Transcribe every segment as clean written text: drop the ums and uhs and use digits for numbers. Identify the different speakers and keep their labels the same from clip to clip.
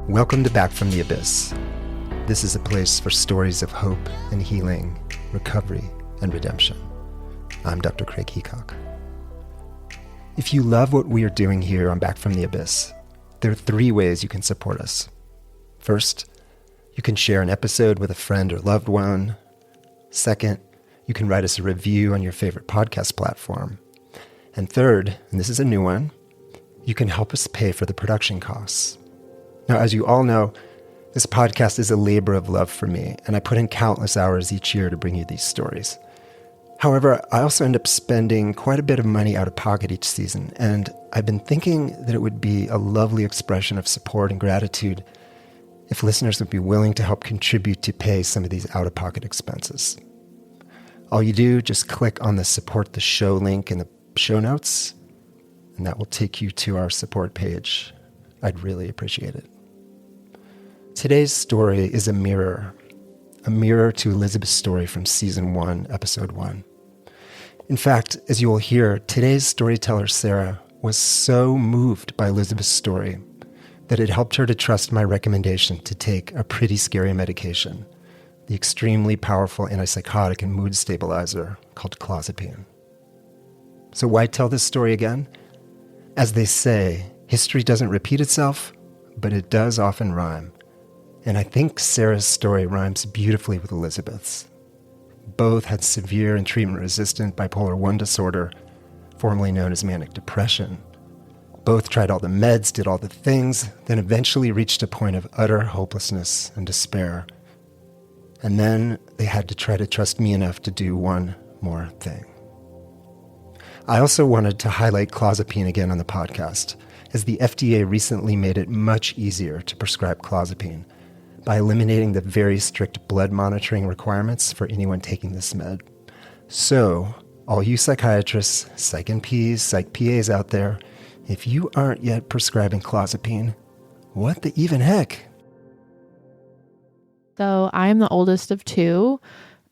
Speaker 1: Welcome to Back from the Abyss. This is a place for stories of hope and healing, recovery and redemption. I'm Dr. Craig Heacock. If you love what we are doing here on Back from the Abyss, there are 3 ways you can support us. First, you can share an episode with a friend or loved one. Second, you can write us a review on your favorite podcast platform. And third, and this is a new one, you can help us pay for the production costs. Now, as you all know, this podcast is a labor of love for me, and I put in countless hours each year to bring you these stories. However, I also end up spending quite a bit of money out of pocket each season, and I've been thinking that it would be a lovely expression of support and gratitude if listeners would be willing to help contribute to pay some of these out-of-pocket expenses. All you do, just click on the Support the Show link in the show notes, and that will take you to our support page. I'd really appreciate it. Today's story is a mirror to Elizabeth's story from Season 1, Episode 1. In fact, as you will hear, today's storyteller, Sarah, was so moved by Elizabeth's story that it helped her to trust my recommendation to take a pretty scary medication, the extremely powerful antipsychotic and mood stabilizer called clozapine. So why tell this story again? As they say, history doesn't repeat itself, but it does often rhyme. And I think Sarah's story rhymes beautifully with Elizabeth's. Both had severe and treatment-resistant bipolar 1 disorder, formerly known as manic-depression. Both tried all the meds, did all the things, then eventually reached a point of utter hopelessness and despair. And then they had to try to trust me enough to do one more thing. I also wanted to highlight clozapine again on the podcast, as the FDA recently made it much easier to prescribe clozapine by eliminating the very strict blood monitoring requirements for anyone taking this med. So, all you psychiatrists, psych NPs, psych PAs out there, if you aren't yet prescribing clozapine, what the even heck?
Speaker 2: So I'm the oldest of 2.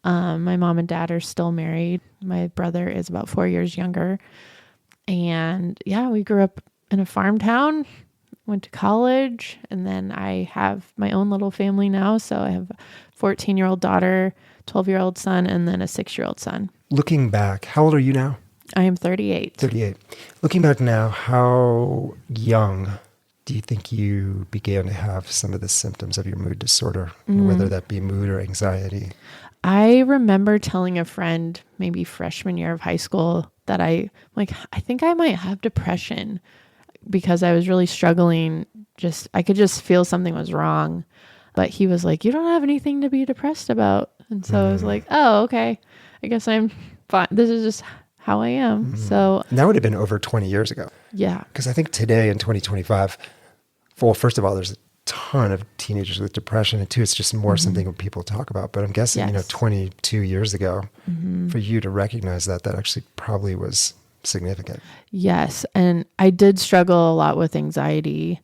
Speaker 2: My mom and dad are still married. My brother is about 4 years younger. And yeah, we grew up in a farm town, went to college, and then I have my own little family now. So I have a 14-year-old daughter, 12-year-old son, and then a 6-year-old son.
Speaker 1: Looking back, how old are you now?
Speaker 2: I am 38.
Speaker 1: 38. Looking back now, how young do you think you began to have some of the symptoms of your mood disorder, whether that be mood or anxiety?
Speaker 2: I remember telling a friend, maybe freshman year of high school, that I think I might have depression because I was really struggling. I could just feel something was wrong. But he was like, you don't have anything to be depressed about. And so I was like, oh, okay. I guess I'm fine. This is just how I am. So
Speaker 1: and that would have been over 20 years ago.
Speaker 2: Yeah.
Speaker 1: Because I think today in 2025, well, first of all, there's a ton of teenagers with depression, and 2, it's just more something that people talk about. But I'm guessing, 22 years ago, for you to recognize that actually probably was significant.
Speaker 2: Yes. And I did struggle a lot with anxiety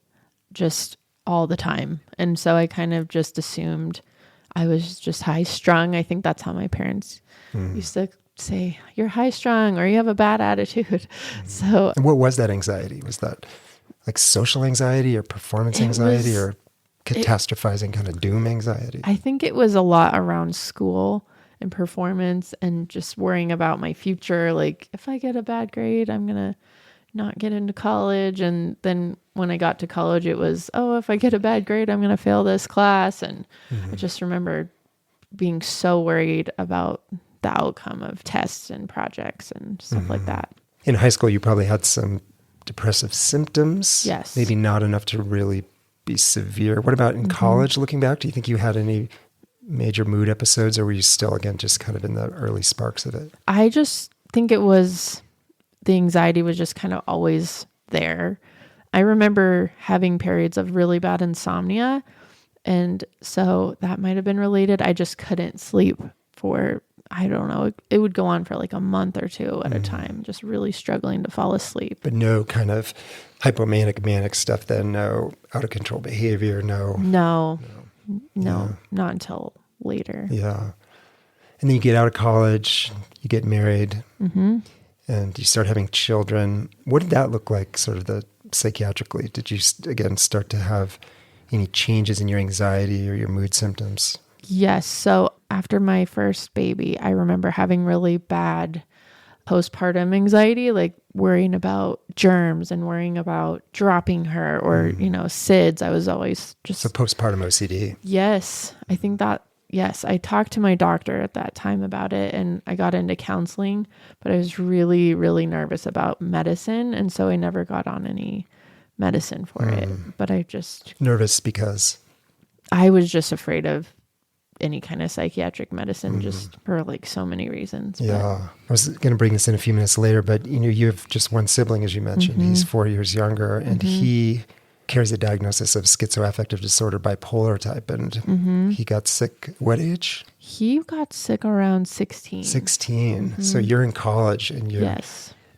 Speaker 2: just all the time. And so I kind of just assumed I was just high strung. I think that's how my parents used to say, you're high strung or you have a bad attitude. So,
Speaker 1: and what was that anxiety? Was that like social anxiety or performance anxiety or catastrophizing kind of doom anxiety?
Speaker 2: I think it was a lot around school and performance and just worrying about my future. Like if I get a bad grade, I'm going to not get into college. And then when I got to college, it was, if I get a bad grade, I'm going to fail this class. And I just remember being so worried about the outcome of tests and projects and stuff like that.
Speaker 1: In high school, you probably had some depressive symptoms.
Speaker 2: Yes.
Speaker 1: Maybe not enough to really be severe. What about in college, looking back? Do you think you had any major mood episodes, or were you still, again, just kind of in the early sparks of it?
Speaker 2: I just think it was, the anxiety was just kind of always there. I remember having periods of really bad insomnia, and so that might have been related. I just couldn't sleep for, I don't know, it would go on for like a month or 2 at a time, just really struggling to fall asleep.
Speaker 1: But no kind of hypomanic, manic stuff then? No out of control behavior? No,
Speaker 2: not until later.
Speaker 1: Yeah. And then you get out of college, you get married, and you start having children. What did that look like, sort of psychiatrically? Did you, again, start to have any changes in your anxiety or your mood symptoms?
Speaker 2: Yes. So after my first baby, I remember having really bad postpartum anxiety, like worrying about germs and worrying about dropping her or, SIDS. I was always just...
Speaker 1: So postpartum OCD.
Speaker 2: Yes. I think that, yes. I talked to my doctor at that time about it and I got into counseling, but I was really, really nervous about medicine. And so I never got on any medicine for it, but I just...
Speaker 1: Nervous because?
Speaker 2: I was just afraid of any kind of psychiatric medicine just for like so many reasons.
Speaker 1: Yeah. I was going to bring this in a few minutes later, but you have just one sibling, as you mentioned. He's 4 years younger and he carries a diagnosis of schizoaffective disorder, bipolar type. And he got sick, what age?
Speaker 2: He got sick around 16.
Speaker 1: 16. So you're in college and your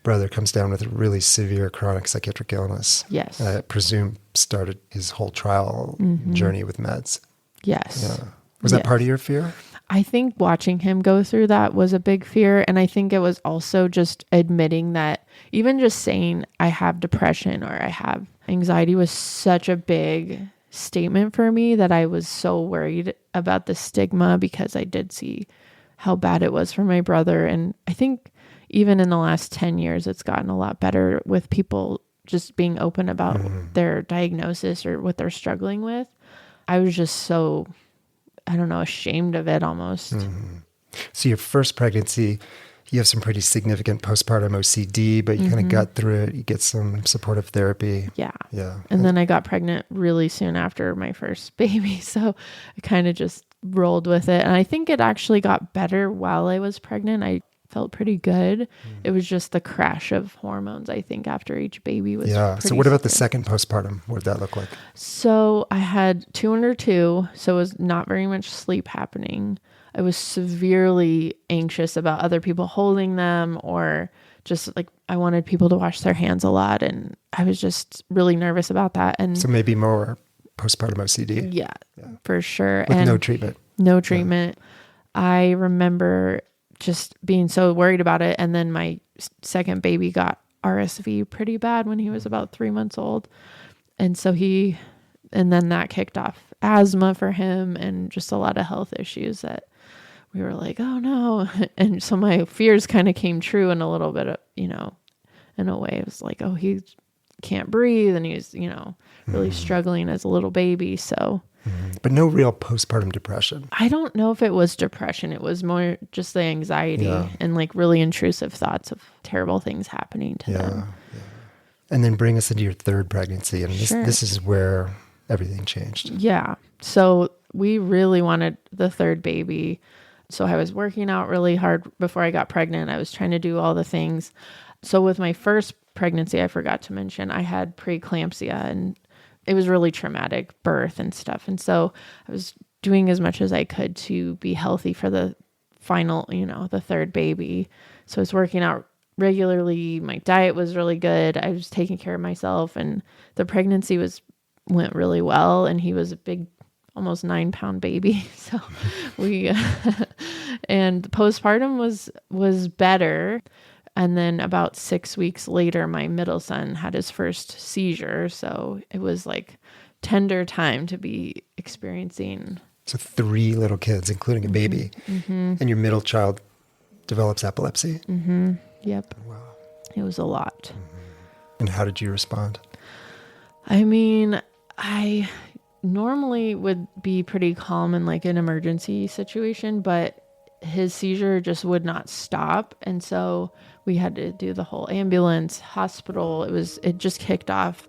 Speaker 1: brother comes down with a really severe chronic psychiatric illness.
Speaker 2: Yes.
Speaker 1: I presume started his whole trial journey with meds.
Speaker 2: Yes.
Speaker 1: Yeah. Was that part of your fear?
Speaker 2: I think watching him go through that was a big fear. And I think it was also just admitting that even just saying I have depression or I have anxiety was such a big statement for me that I was so worried about the stigma because I did see how bad it was for my brother. And I think even in the last 10 years, it's gotten a lot better with people just being open about their diagnosis or what they're struggling with. I was just so... I don't know, ashamed of it almost.
Speaker 1: So your first pregnancy, you have some pretty significant postpartum OCD, but you kind of got through it. You get some supportive therapy.
Speaker 2: Yeah.
Speaker 1: Yeah.
Speaker 2: And then I got pregnant really soon after my first baby. So I kind of just rolled with it. And I think it actually got better while I was pregnant. I felt pretty good. It was just the crash of hormones, I think, after each baby was
Speaker 1: So what about the second postpartum? What did that look like?
Speaker 2: So I had 2 under 2, so it was not very much sleep happening. I was severely anxious about other people holding them or just like I wanted people to wash their hands a lot. And I was just really nervous about that. And
Speaker 1: so maybe more postpartum OCD.
Speaker 2: Yeah, for sure.
Speaker 1: With no treatment.
Speaker 2: No treatment. I remember just being so worried about it. And then my second baby got RSV pretty bad when he was about 3 months old. And so and then that kicked off asthma for him and just a lot of health issues that we were like, oh no. And so my fears kind of came true in a little bit of, in a way. It was like, oh, he can't breathe and he's, really struggling as a little baby. So.
Speaker 1: But no real postpartum depression.
Speaker 2: I don't know if it was depression. It was more just the anxiety and like really intrusive thoughts of terrible things happening to them.
Speaker 1: Yeah. And then bring us into your third pregnancy. And this is where everything changed.
Speaker 2: Yeah. So we really wanted the third baby. So I was working out really hard before I got pregnant. I was trying to do all the things. So with my first pregnancy, I forgot to mention, I had preeclampsia and it was really traumatic birth and stuff. And so I was doing as much as I could to be healthy for the final, the third baby. So I was working out regularly. My diet was really good. I was taking care of myself and the pregnancy went really well. And he was a big, almost 9-pound baby. So and postpartum was better. And then about 6 weeks later, my middle son had his first seizure. So it was like tender time to be experiencing.
Speaker 1: So 3 little kids, including a baby. And your middle child develops epilepsy.
Speaker 2: Yep.
Speaker 1: Wow.
Speaker 2: It was a lot.
Speaker 1: And how did you respond?
Speaker 2: I mean, I normally would be pretty calm in like an emergency situation, but his seizure just would not stop. And so we had to do the whole ambulance, hospital. It just kicked off.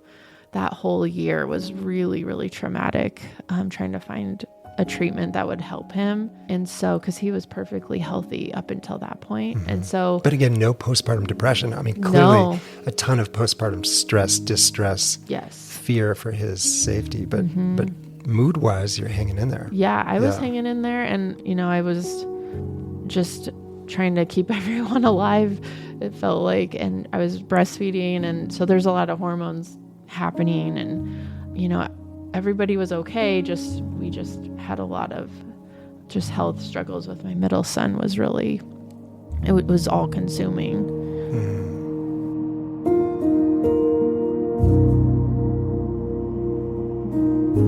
Speaker 2: That whole year was really, really traumatic. Trying to find a treatment that would help him. And so, cause he was perfectly healthy up until that point. And so,
Speaker 1: but again, no postpartum depression. I mean, clearly a ton of postpartum stress, distress, fear for his safety, but mood wise, you're hanging in there.
Speaker 2: Yeah, I was hanging in there and, I was just trying to keep everyone alive, it felt like, and I was breastfeeding. And so there's a lot of hormones happening and, everybody was okay. We just had a lot of just health struggles with my middle son it was all consuming.
Speaker 1: When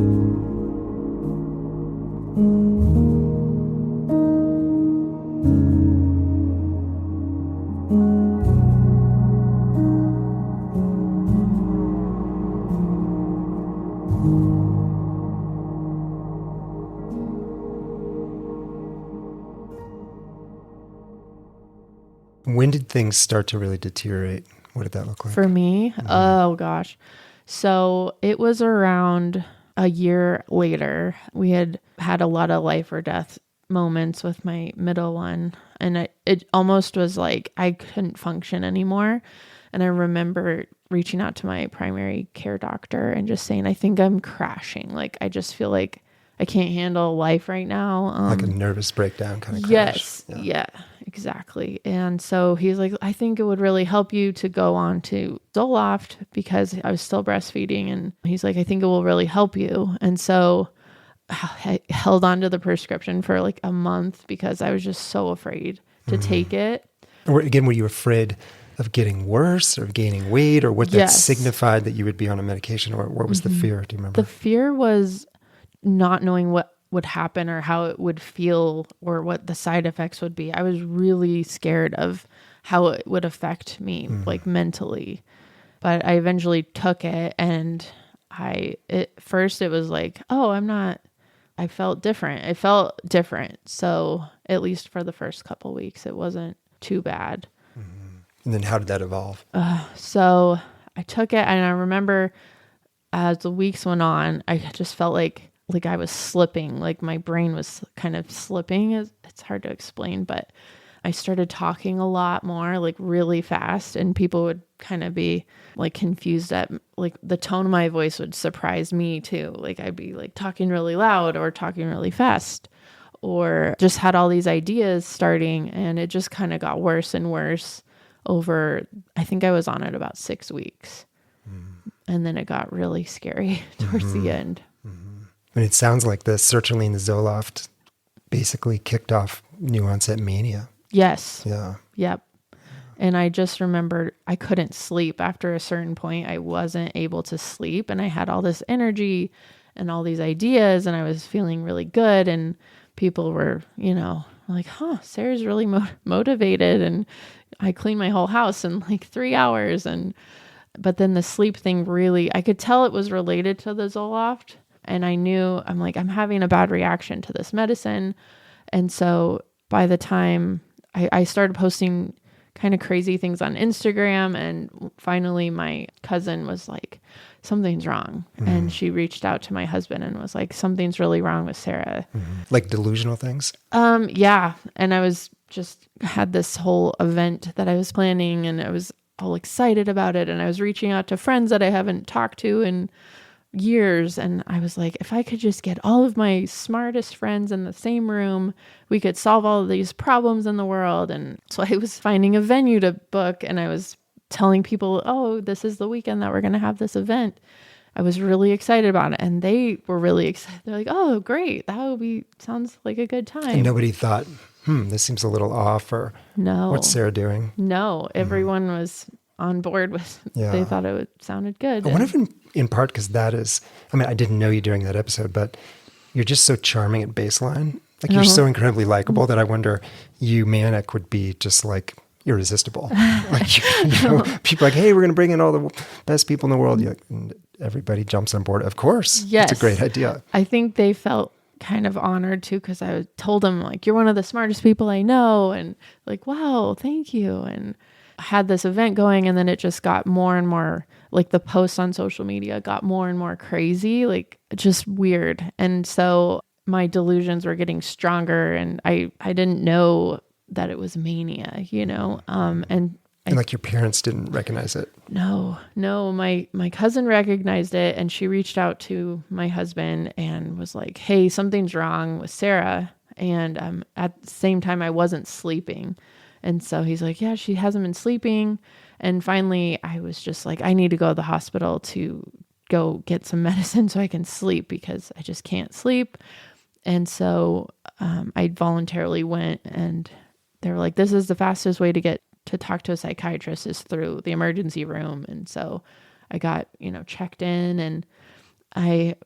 Speaker 1: did things start to really deteriorate? What did that look like?
Speaker 2: For me, oh gosh. So it was around a year later. We had had a lot of life or death moments with my middle one. And it almost was like I couldn't function anymore. And I remember reaching out to my primary care doctor and just saying, I think I'm crashing. Like, I just feel like I can't handle life right now.
Speaker 1: Like a nervous breakdown kind of crash.
Speaker 2: Yes. Yeah, exactly. And so he's like, I think it would really help you to go on to Zoloft because I was still breastfeeding. And he's like, I think it will really help you. And so I held on to the prescription for like a month because I was just so afraid to take it.
Speaker 1: Again, were you afraid of getting worse or gaining weight, or what that signified that you would be on a medication, or what was the fear? Do you remember?
Speaker 2: The fear was not knowing what would happen or how it would feel or what the side effects would be. I was really scared of how it would affect me, like mentally. But I eventually took it, and first it was like, oh, I felt different. It felt different. So at least for the first couple weeks, it wasn't too bad.
Speaker 1: And then how did that evolve?
Speaker 2: So I took it, and I remember as the weeks went on, I just felt like I was slipping, like my brain was kind of slipping. It's hard to explain, but I started talking a lot more, like really fast, and people would kind of be like confused at like the tone of my voice would surprise me too. Like I'd be like talking really loud or talking really fast, or just had all these ideas starting, and it just kind of got worse and worse over, I think I was on it about 6 weeks. And then it got really scary towards the end.
Speaker 1: And it sounds like the sertraline, the Zoloft, basically kicked off new onset mania.
Speaker 2: Yes.
Speaker 1: Yeah.
Speaker 2: Yep. And I just remembered I couldn't sleep after a certain point. I wasn't able to sleep, and I had all this energy and all these ideas, and I was feeling really good. And people were, like, Sarah's really motivated. And I cleaned my whole house in like 3 hours. But then the sleep thing really, I could tell it was related to the Zoloft. And I knew, I'm like, I'm having a bad reaction to this medicine. And so by the time I started posting kind of crazy things on Instagram, and finally my cousin was like, something's wrong. And she reached out to my husband and was like, something's really wrong with Sarah.
Speaker 1: Like delusional things?
Speaker 2: Yeah. And I was just had this whole event that I was planning, and I was all excited about it. And I was reaching out to friends that I haven't talked to in years. And I was like, if I could just get all of my smartest friends in the same room, we could solve all of these problems in the world. And so I was finding a venue to book, and I was telling people, oh, this is the weekend that we're going to have this event. I was really excited about it. And they were really excited. They're like, oh, great. Sounds like a good time.
Speaker 1: And nobody thought, this seems a little off, or
Speaker 2: no,
Speaker 1: what's Sarah doing?
Speaker 2: No, everyone was on board with, they thought it sounded good.
Speaker 1: I wonder if in part because that is, I didn't know you during that episode, but you're just so charming at baseline. Like you're so incredibly likable that I wonder you manic would be just like irresistible. Like, people are like, hey, we're going to bring in all the best people in the world. And everybody jumps on board. Of course.
Speaker 2: Yes.
Speaker 1: It's a great idea.
Speaker 2: I think they felt kind of honored too, because I told them like, you're one of the smartest people I know. And like, wow, thank you. And I had this event going, and then it just got more and more, like the posts on social media got more and more crazy, like just weird. And so my delusions were getting stronger, and I didn't know that it was mania, and like
Speaker 1: your parents didn't recognize it.
Speaker 2: No, my cousin recognized it, and she reached out to my husband and was like, hey, something's wrong with Sarah. And at the same time, I wasn't sleeping. And so he's like, yeah, she hasn't been sleeping. And finally, I was just like, I need to go to the hospital to go get some medicine so I can sleep, because I just can't sleep. And so I voluntarily went, and they were like, this is the fastest way to get to talk to a psychiatrist is through the emergency room. And so I got, checked in, and I,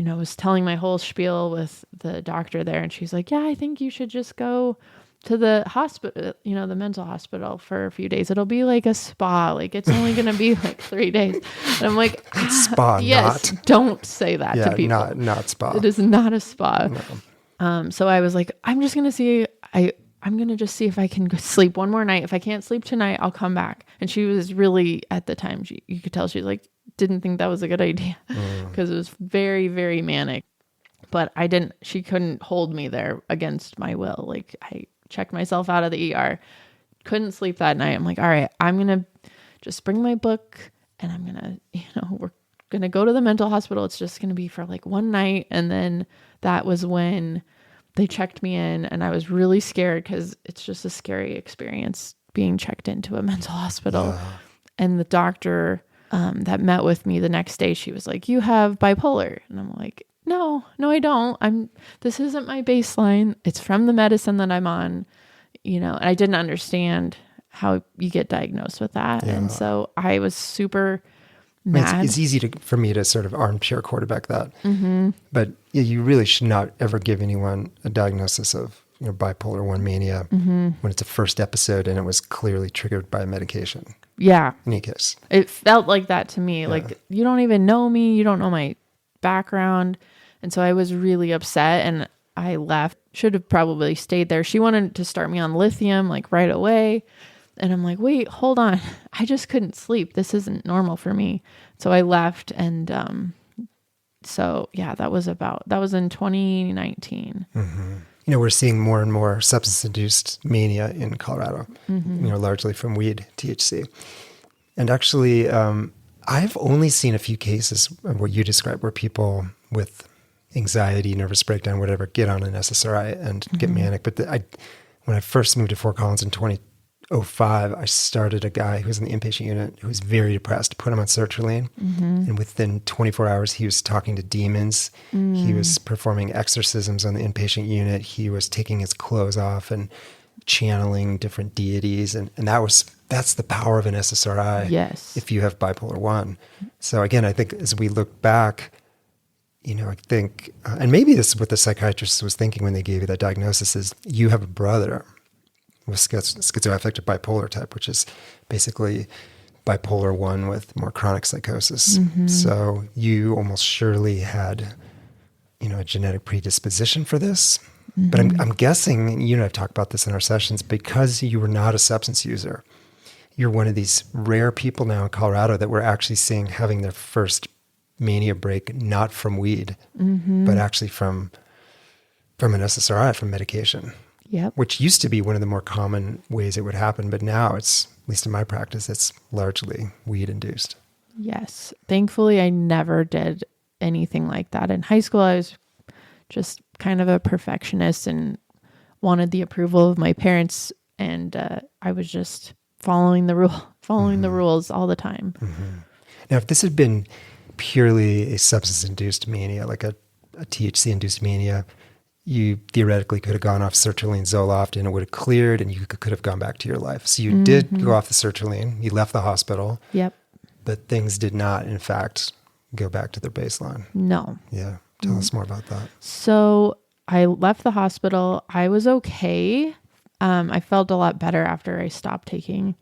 Speaker 2: was telling my whole spiel with the doctor there, and she's like, yeah, I think you should just go to the hospital, the mental hospital for a few days. It'll be like a spa. Like it's only going to be like 3 days. And I'm like,
Speaker 1: spa,
Speaker 2: yes,
Speaker 1: not.
Speaker 2: don't say that to people.
Speaker 1: Not spa.
Speaker 2: It is not a spa.
Speaker 1: No.
Speaker 2: So I was like, I'm just going to see, I'm going to just see if I can sleep one more night. If I can't sleep tonight, I'll come back. And she was really, at the time, you could tell she was like, didn't think that was a good idea because it was very, very manic. But she couldn't hold me there against my will. Like I checked myself out of the ER, couldn't sleep that night. I'm like, all right, I'm going to just bring my book and I'm going to, we're going to go to the mental hospital. It's just going to be for like one night. And then that was when they checked me in, and I was really scared because it's just a scary experience being checked into a mental hospital. Yeah. And the doctor that met with me the next day, she was like, you have bipolar. And I'm like, no, I don't. This isn't my baseline. It's from the medicine that I'm on, and I didn't understand how you get diagnosed with that. Yeah. And so I was super mad.
Speaker 1: It's easy for me to sort of armchair quarterback that. Mm-hmm. But you really should not ever give anyone a diagnosis of bipolar 1 mania when it's a first episode and it was clearly triggered by medication.
Speaker 2: Yeah.
Speaker 1: In any case.
Speaker 2: It felt like that to me. Yeah. Like, you don't even know me. You don't know my background. And so I was really upset and I left. Should have probably stayed there. She wanted to start me on lithium like right away. And I'm like, wait, hold on. I just couldn't sleep. This isn't normal for me. So I left. And so, yeah, that was in 2019.
Speaker 1: Mm-hmm. We're seeing more and more substance-induced mania in Colorado, largely from weed, THC. And actually, I've only seen a few cases of what you described where people with anxiety, nervous breakdown, whatever, get on an SSRI and get manic. But when I first moved to Fort Collins in 2005, I started a guy who was in the inpatient unit who was very depressed, put him on sertraline. And within 24 hours, he was talking to demons. He was performing exorcisms on the inpatient unit. He was taking his clothes off and channeling different deities. And that's the power of an SSRI.
Speaker 2: Yes.
Speaker 1: If you have bipolar 1. So again, I think as we look back, I think, and maybe this is what the psychiatrist was thinking when they gave you that diagnosis, is you have a brother with schizoaffective bipolar type, which is basically bipolar 1 with more chronic psychosis. So you almost surely had, a genetic predisposition for this. But I'm guessing, and you and I have talked about this in our sessions, because you were not a substance user, you're one of these rare people now in Colorado that we're actually seeing having their first mania break, not from weed, but actually from an SSRI, from medication.
Speaker 2: Yep.
Speaker 1: Which used to be one of the more common ways it would happen, but now it's, at least in my practice, it's largely weed induced.
Speaker 2: Yes. Thankfully, I never did anything like that. In high school, I was just kind of a perfectionist and wanted the approval of my parents, and I was just following the rules all the time.
Speaker 1: Now, if this had been purely a substance-induced mania, like a THC-induced mania, you theoretically could have gone off sertraline, Zoloft, and it would have cleared, and you could have gone back to your life. So you did go off the sertraline. You left the hospital.
Speaker 2: Yep.
Speaker 1: But things did not, in fact, go back to their baseline.
Speaker 2: No.
Speaker 1: Yeah. Tell us more about that.
Speaker 2: So I left the hospital. I was okay. I felt a lot better after I stopped taking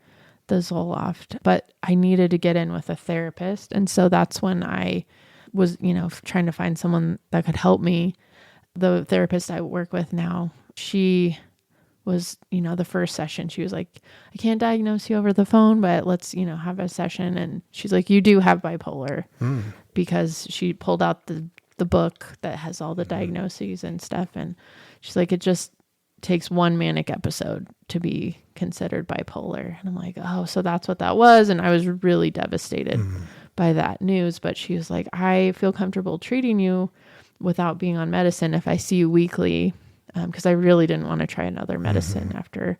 Speaker 2: the Zoloft, but I needed to get in with a therapist. And so that's when I was, trying to find someone that could help me. The therapist I work with now, she was, the first session, she was like, I can't diagnose you over the phone, but let's, have a session. And she's like, you do have bipolar, because she pulled out the book that has all the diagnoses and stuff. And she's like, it just takes one manic episode to be considered bipolar. And I'm like, oh, so that's what that was. And I was really devastated by that news. But she was like, I feel comfortable treating you without being on medicine if I see you weekly, because I really didn't want to try another medicine after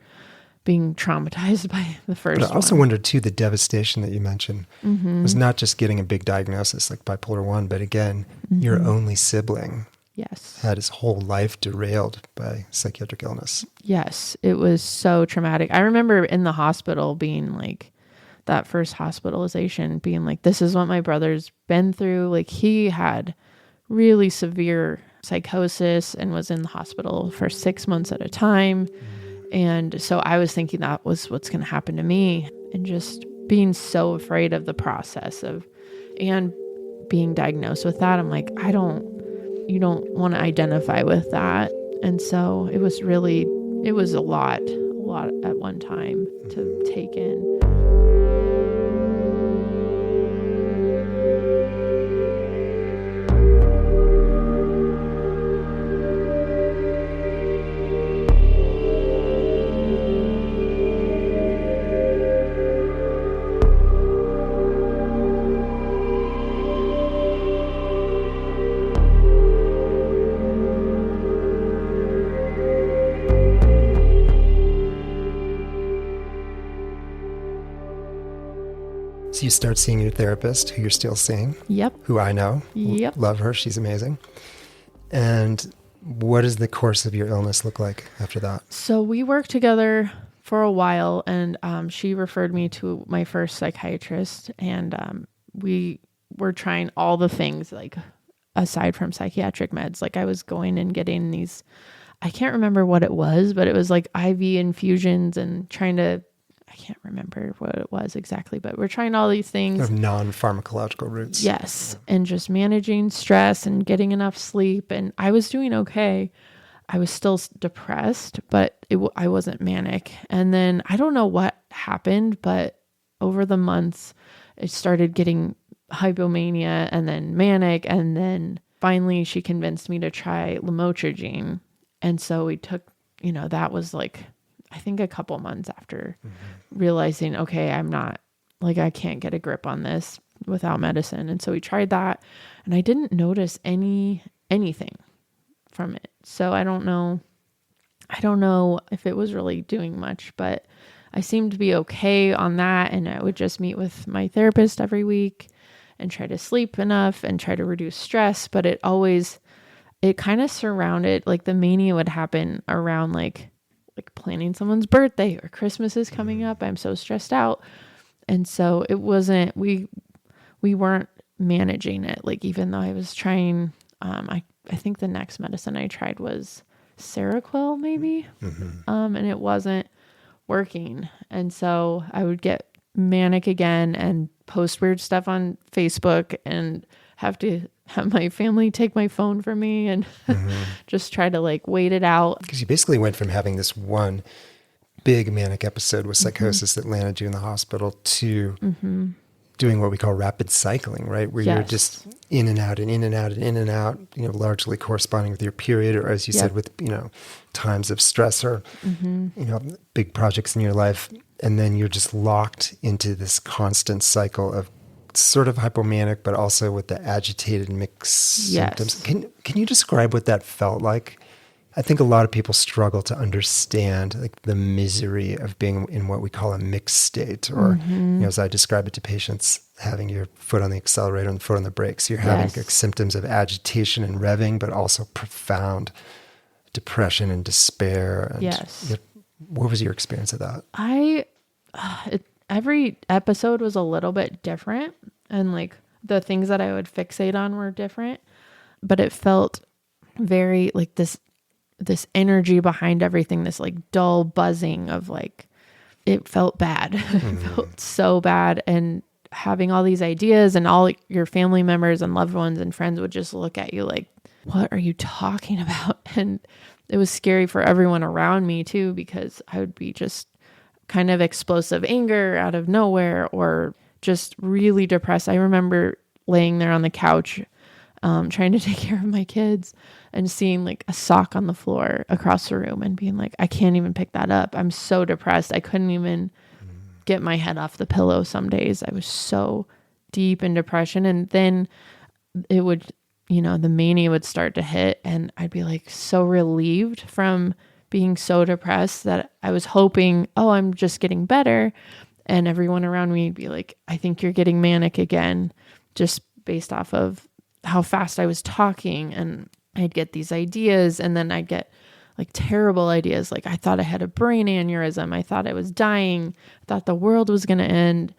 Speaker 2: being traumatized by the first one.
Speaker 1: But I also wondered too, the devastation that you mentioned was not just getting a big diagnosis like bipolar 1, but again, your only sibling had his whole life derailed by psychiatric illness.
Speaker 2: Yes, it was so traumatic. I remember in the hospital being like, that first hospitalization being like, this is what my brother's been through. Like, he had really severe psychosis and was in the hospital for 6 months at a time. And so I was thinking that was what's going to happen to me, and just being so afraid of the process and being diagnosed with that. I'm like, you don't want to identify with that. And so it was a lot at one time to take in.
Speaker 1: So you start seeing your therapist, who you're still seeing.
Speaker 2: Yep.
Speaker 1: Who I know.
Speaker 2: Yep.
Speaker 1: Love her. She's amazing. And what does the course of your illness look like after that?
Speaker 2: So we worked together for a while, and she referred me to my first psychiatrist, and we were trying all the things, like aside from psychiatric meds. Like I was going and getting these, I can't remember what it was, but it was like IV infusions and I can't remember what it was exactly, but we're trying all these things.
Speaker 1: Of non-pharmacological routes.
Speaker 2: Yes. And just managing stress and getting enough sleep. And I was doing okay. I was still depressed, but I wasn't manic. And then I don't know what happened, but over the months, it started getting hypomania and then manic. And then finally she convinced me to try lamotrigine. And so we took, that was like, I think a couple months after realizing, okay, I can't get a grip on this without medicine. And so we tried that, and I didn't notice anything from it. So I don't know if it was really doing much, but I seemed to be okay on that. And I would just meet with my therapist every week and try to sleep enough and try to reduce stress. But it kind of surrounded, like the mania would happen around like planning someone's birthday or Christmas is coming up. I'm so stressed out. And so it wasn't, we weren't managing it. Like, even though I was trying, I think the next medicine I tried was Seroquel maybe. And it wasn't working. And so I would get manic again and post weird stuff on Facebook and have to have my family take my phone from me and just try to like wait it out.
Speaker 1: Because you basically went from having this one big manic episode with psychosis that landed you in the hospital to doing what we call rapid cycling, right? Where you're just in and out and in and out and in and out, largely corresponding with your period, or as you said, with, times of stress or, big projects in your life. And then you're just locked into this constant cycle of sort of hypomanic, but also with the agitated mixed symptoms. Can you describe what that felt like? I think a lot of people struggle to understand like the misery of being in what we call a mixed state, or as I describe it to patients, having your foot on the accelerator and foot on the brakes. You're having like symptoms of agitation and revving, but also profound depression and despair. And what was your experience of that?
Speaker 2: Every episode was a little bit different, and like the things that I would fixate on were different, but it felt very like this energy behind everything, this like dull buzzing of like, it felt bad. It felt so bad. And having all these ideas, and all your family members and loved ones and friends would just look at you like, what are you talking about? And it was scary for everyone around me too, because I would be just kind of explosive anger out of nowhere, or just really depressed. I remember laying there on the couch, trying to take care of my kids, and seeing like a sock on the floor across the room and being like, I can't even pick that up. I'm so depressed. I couldn't even get my head off the pillow some days. I was so deep in depression. And then it would, the mania would start to hit, and I'd be like so relieved from being so depressed that I was hoping, I'm just getting better. And everyone around me would be like, I think you're getting manic again, just based off of how fast I was talking. And I'd get these ideas, and then I'd get like terrible ideas. Like I thought I had a brain aneurysm. I thought I was dying. I thought the world was going to end.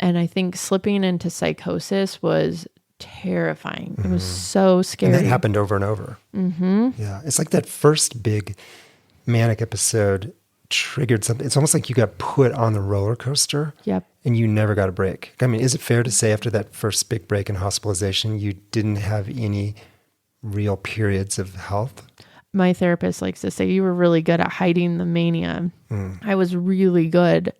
Speaker 2: And I think slipping into psychosis was terrifying. It was so scary.
Speaker 1: And that happened over and over. Mm-hmm. Yeah. It's like that first big manic episode triggered something. It's almost like you got put on the roller coaster.
Speaker 2: Yep.
Speaker 1: And you never got a break. I mean, is it fair to say after that first big break in hospitalization, you didn't have any real periods of health?
Speaker 2: My therapist likes to say you were really good at hiding the mania. I was really good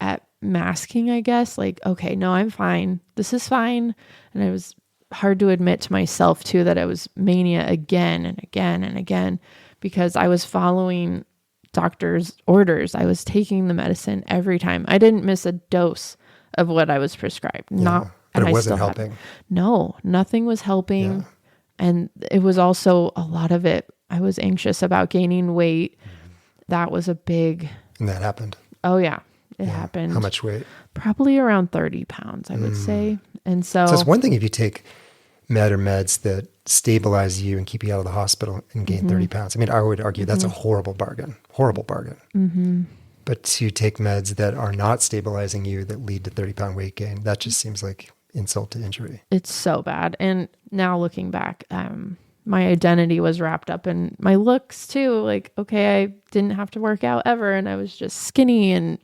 Speaker 2: at masking, I guess. Like, okay, no, I'm fine. This is fine. And it was hard to admit to myself too that I was mania again and again and again because I was following doctor's orders. I was taking the medicine every time. I didn't miss a dose of what I was prescribed.
Speaker 1: But it wasn't helping.
Speaker 2: No, nothing was helping. Yeah. And it was also a lot of it. I was anxious about gaining weight. That was a big...
Speaker 1: And that happened.
Speaker 2: Oh yeah, it happened.
Speaker 1: How much weight?
Speaker 2: Probably around 30 pounds, I would say. And so
Speaker 1: it's one thing if you take meds that stabilize you and keep you out of the hospital and gain 30 pounds. I mean, I would argue that's a horrible bargain. But to take meds that are not stabilizing you that lead to 30-pound weight gain, that just seems like insult to injury.
Speaker 2: It's so bad. And now looking back, my identity was wrapped up in my looks too. Like, okay, I didn't have to work out ever and I was just skinny and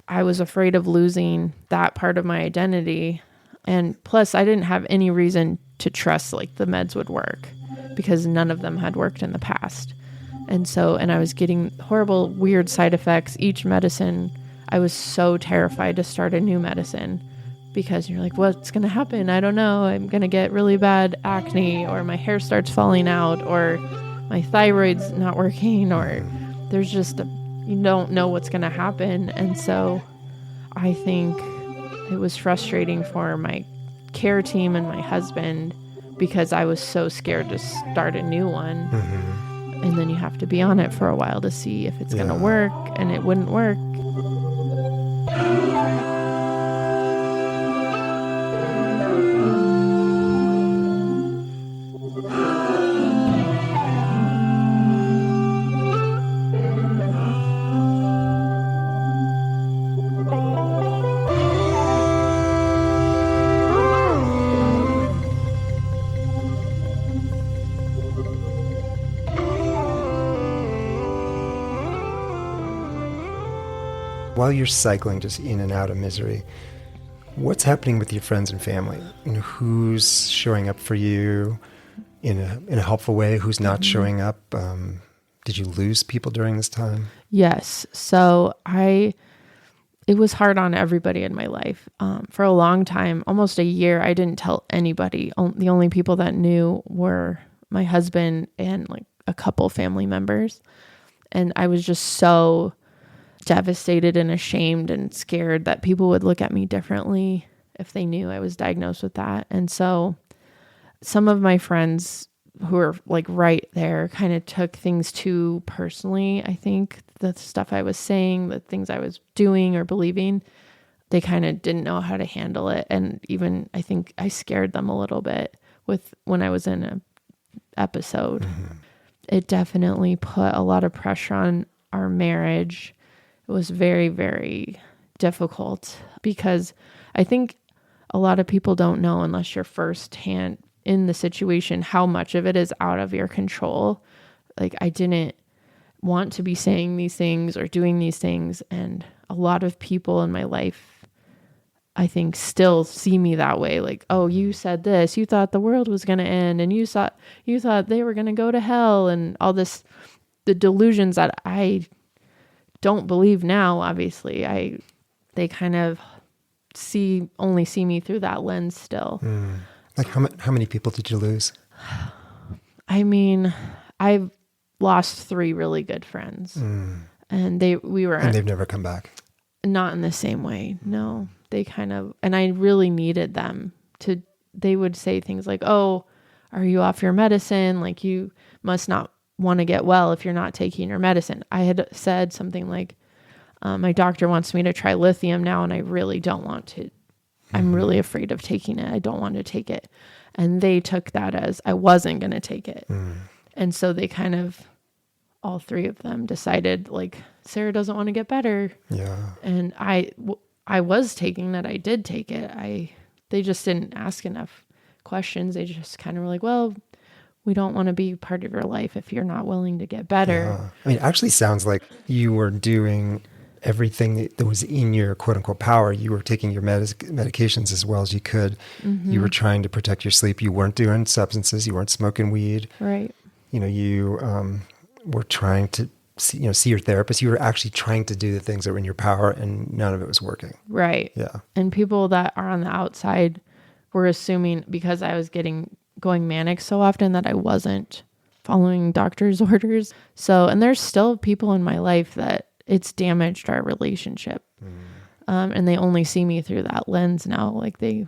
Speaker 2: I was afraid of losing that part of my identity. And plus I didn't have any reason to trust like the meds would work because none of them had worked in the past. And I was getting horrible, weird side effects. Each medicine, I was so terrified to start a new medicine because you're like, what's going to happen? I don't know. I'm going to get really bad acne or my hair starts falling out or my thyroid's not working or there's just you don't know what's going to happen. And so I think it was frustrating for my care team and my husband because I was so scared to start a new one. And then you have to be on it for a while to see if it's going to work, and it wouldn't work.
Speaker 1: While you're cycling just in and out of misery, what's happening with your friends and family? You know, who's showing up for you in a helpful way? Who's not showing up? Did you lose people during this time?
Speaker 2: Yes. So it was hard on everybody in my life. For a long time, almost a year, I didn't tell anybody. The only people that knew were my husband and like a couple family members. And I was just so devastated and ashamed and scared that people would look at me differently if they knew I was diagnosed with that. And so some of my friends who were like right there kind of took things too personally. I think the stuff I was saying, the things I was doing or believing, they kind of didn't know how to handle it. And even I think I scared them a little bit when I was in an episode. It definitely put a lot of pressure on our marriage. It was very, very difficult because I think a lot of people don't know unless you're firsthand in the situation how much of it is out of your control. Like I didn't want to be saying these things or doing these things. And a lot of people in my life, I think, still see me that way. Like, oh, you said this, you thought the world was going to end and you thought they were going to go to hell and all this, the delusions that I don't believe now. Obviously they kind of only see me through that lens still.
Speaker 1: Like how many people did you lose?
Speaker 2: I mean, I've lost 3 really good friends and they've
Speaker 1: never come back.
Speaker 2: Not in the same way. No, they and I really needed them they would say things like, oh, are you off your medicine? Like you must not want to get well if you're not taking your medicine. I had said something like, my doctor wants me to try lithium now and I really don't want to. I'm really afraid of taking it. I don't want to take it. And they took that as I wasn't going to take it. And so they kind of, all 3 of them decided like, Sarah doesn't want to get better. Yeah. And I was taking that. I did take it. They just didn't ask enough questions. They just kind of were like, well, we don't want to be part of your life if you're not willing to get better.
Speaker 1: Yeah. I mean, it actually sounds like you were doing everything that was in your quote unquote power. You were taking your medications as well as you could. You were trying to protect your sleep. You weren't doing substances. You weren't smoking weed.
Speaker 2: Right.
Speaker 1: You were trying to see your therapist. You were actually trying to do the things that were in your power, and none of it was working.
Speaker 2: Right.
Speaker 1: Yeah.
Speaker 2: And people that are on the outside were assuming because I was going manic so often that I wasn't following doctor's orders. So, and there's still people in my life that it's damaged our relationship. And they only see me through that lens now. Like they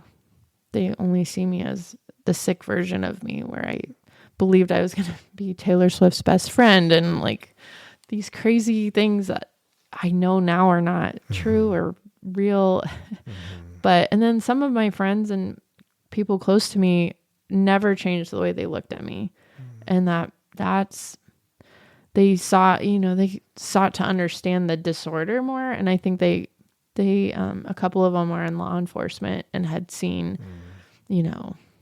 Speaker 2: only see me as the sick version of me, where I believed I was going to be Taylor Swift's best friend, and like these crazy things that I know now are not true or real. And then some of my friends and people close to me never changed the way they looked at me. And they sought to understand the disorder more. And I think they a couple of them are in law enforcement and had seen,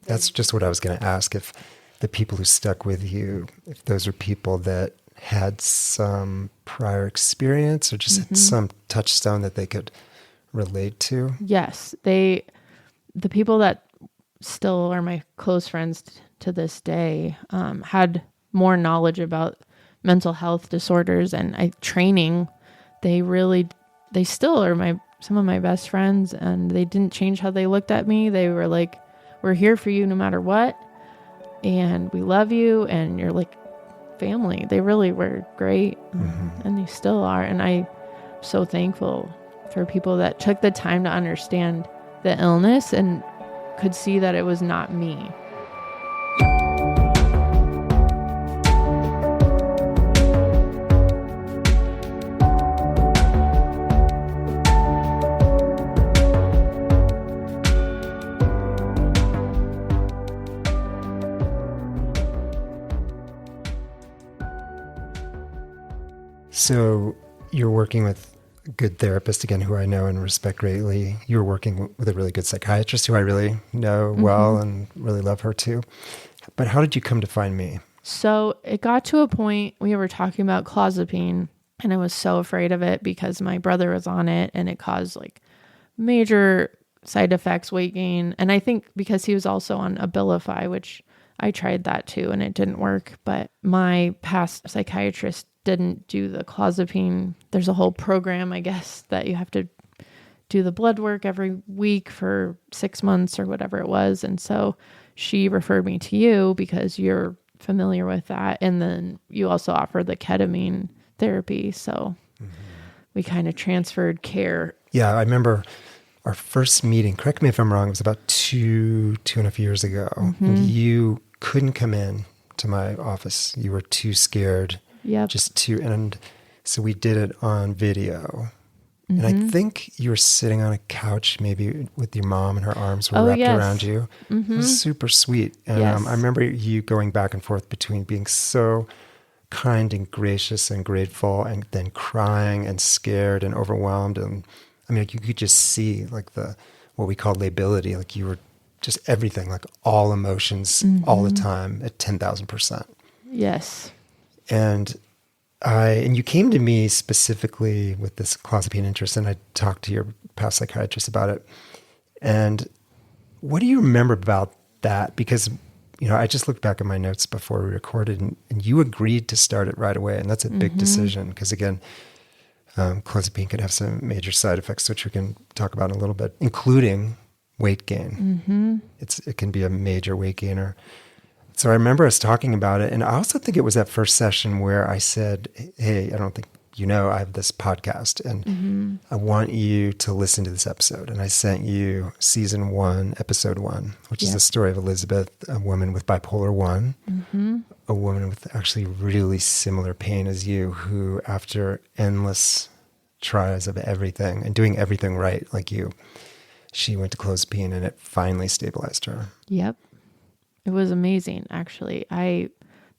Speaker 1: That's just what I was going to ask. If the people who stuck with you, if those are people that had some prior experience or just had some touchstone that they could relate to.
Speaker 2: Yes. The people that still are my close friends to this day, had more knowledge about mental health disorders and training. They still are some of my best friends, and they didn't change how they looked at me. They were like, we're here for you no matter what. And we love you. And you're like family. They really were great. And they still are. And I'm so thankful for people that took the time to understand the illness and could see that it was not me.
Speaker 1: So you're working with a good therapist, again, who I know and respect greatly. You're working with a really good psychiatrist who I really know well and really love her too. But how did you come to find me?
Speaker 2: So it got to a point we were talking about clozapine, and I was so afraid of it because my brother was on it and it caused like major side effects, weight gain. And I think because he was also on Abilify, which I tried that too and it didn't work. But my past psychiatrist didn't do the clozapine. There's a whole program, I guess, that you have to do the blood work every week for 6 months or whatever it was. And so she referred me to you because you're familiar with that. And then you also offer the ketamine therapy. So we kind of transferred care.
Speaker 1: Yeah, I remember our first meeting, correct me if I'm wrong, it was about 2.5 years ago. And you couldn't come in to my office. You were too scared.
Speaker 2: Yep.
Speaker 1: And so we did it on video. And I think you were sitting on a couch, maybe with your mom, and her arms were wrapped around you. It was super sweet. And I remember you going back and forth between being so kind and gracious and grateful, and then crying and scared and overwhelmed. And I mean, you could just see like what we call lability. Like you were just everything, like all emotions all the time at 10,000%.
Speaker 2: Yes.
Speaker 1: And you came to me specifically with this clozapine interest, and I talked to your past psychiatrist about it. And what do you remember about that? Because, I just looked back at my notes before we recorded, and you agreed to start it right away. And that's a big decision because, again, clozapine could have some major side effects, which we can talk about in a little bit, including weight gain. It can be a major weight gainer. So I remember us talking about it. And I also think it was that first session where I said, hey, I don't think I have this podcast and I want you to listen to this episode. And I sent you season 1, episode 1, which is the story of Elizabeth, a woman with bipolar 1, a woman with actually really similar pain as you, who after endless tries of everything and doing everything right like you, she went to clozapine and it finally stabilized her.
Speaker 2: Yep. It was amazing, actually.